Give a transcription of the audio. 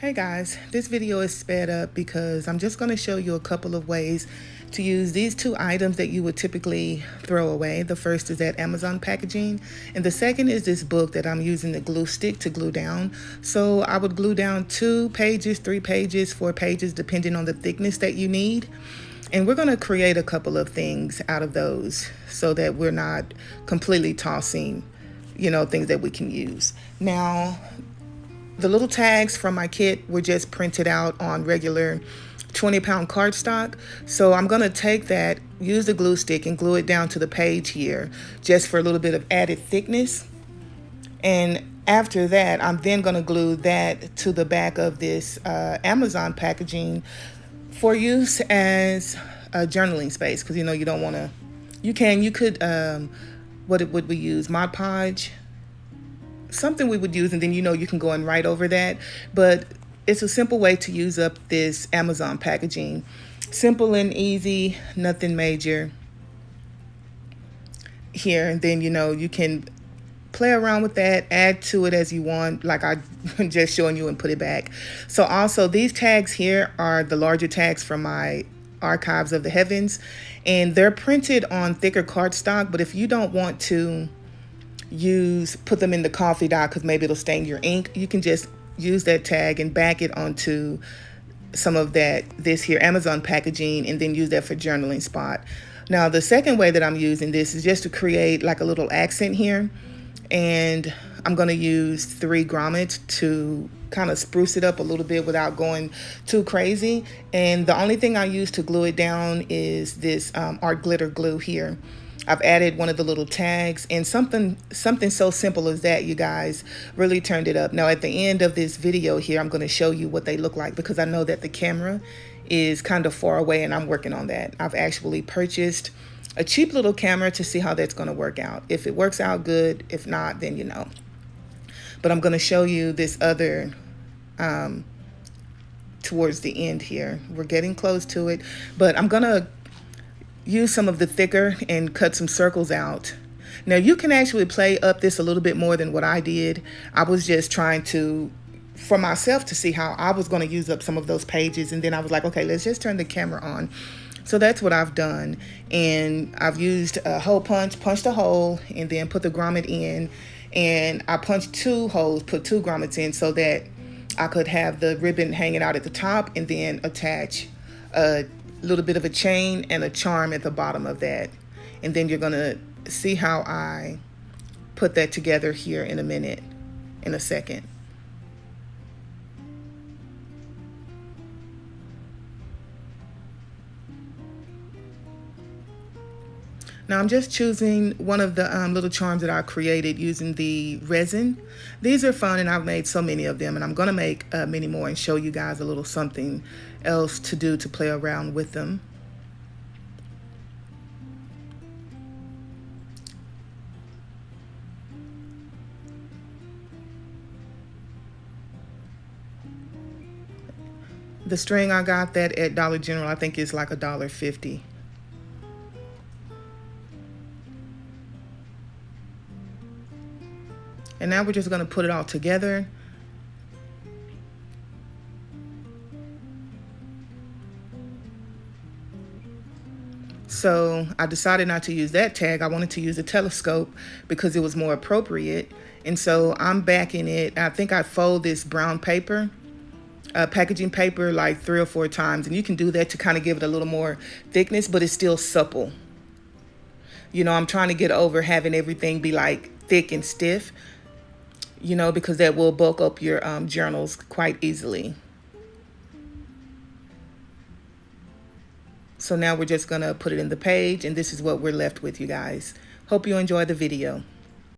Hey guys, this video is sped up because I'm just going to show you a couple of ways to use these two items that you would typically throw away. The first is that Amazon packaging, and the second is this book that I'm using the glue stick to glue down. So I would glue down 2 pages, 3 pages, 4 pages, depending on the thickness that you need. And we're going to create a couple of things out of those so that we're not completely tossing, things that we can use. Now, the little tags from my kit were just printed out on regular 20-pound cardstock. So I'm going to take that, use the glue stick and glue it down to the page here just for a little bit of added thickness. And after that, I'm then going to glue that to the back of this Amazon packaging for use as a journaling space, because you don't want to, you could, what would we use? Mod Podge, something we would use, and then you can go and write over that. But it's a simple way to use up this Amazon packaging. Simple and easy, nothing major here. And then you can play around with that, add to it as you want, like I'm just showing you, and put it back. So also these tags here are the larger tags from my Archives of the Heavens, and they're printed on thicker cardstock. But if you don't want to put them in the coffee dot because maybe it'll stain your ink, you can just use that tag and back it onto some of this here Amazon packaging, and then use that for journaling spot. Now the second way that I'm using this is just to create like a little accent here, and I'm going to use 3 grommets to kind of spruce it up a little bit without going too crazy. And the only thing I use to glue it down is this art glitter glue here. I've added one of the little tags, and something so simple as that, you guys, really turned it up. Now at the end of this video here, I'm going to show you what they look like, because I know that the camera is kind of far away and I'm working on that. I've actually purchased a cheap little camera to see how that's going to work out. If it works out good, if not, then But I'm going to show you this other towards the end here. We're getting close to it, but I'm going to use some of the thicker and cut some circles out. Now you can actually play up this a little bit more than what I did. I was just trying to, for myself, to see how I was going to use up some of those pages, and then I was like, okay, let's just turn the camera on. So that's what I've done, and I've used a hole punch, punched a hole, and then put the grommet in, and I punched 2 holes, put 2 grommets in so that I could have the ribbon hanging out at the top, and then attach a little bit of a chain and a charm at the bottom of that. And then you're gonna see how I put that together here in a second. Now I'm just choosing one of the little charms that I created using the resin. These are fun, and I've made so many of them, and I'm gonna make many more and show you guys a little something else to do to play around with them. The string, I got that at Dollar General. I think it's like $1.50. And now we're just going to put it all together. So I decided not to use that tag. I wanted to use a telescope because it was more appropriate. And so I'm backing it. I think I fold this brown paper, packaging paper, like 3 or 4 times. And you can do that to kind of give it a little more thickness, but it's still supple. I'm trying to get over having everything be like thick and stiff, because that will bulk up your journals quite easily. So now we're just gonna put it in the page, and this is what we're left with, you guys. Hope you enjoy the video.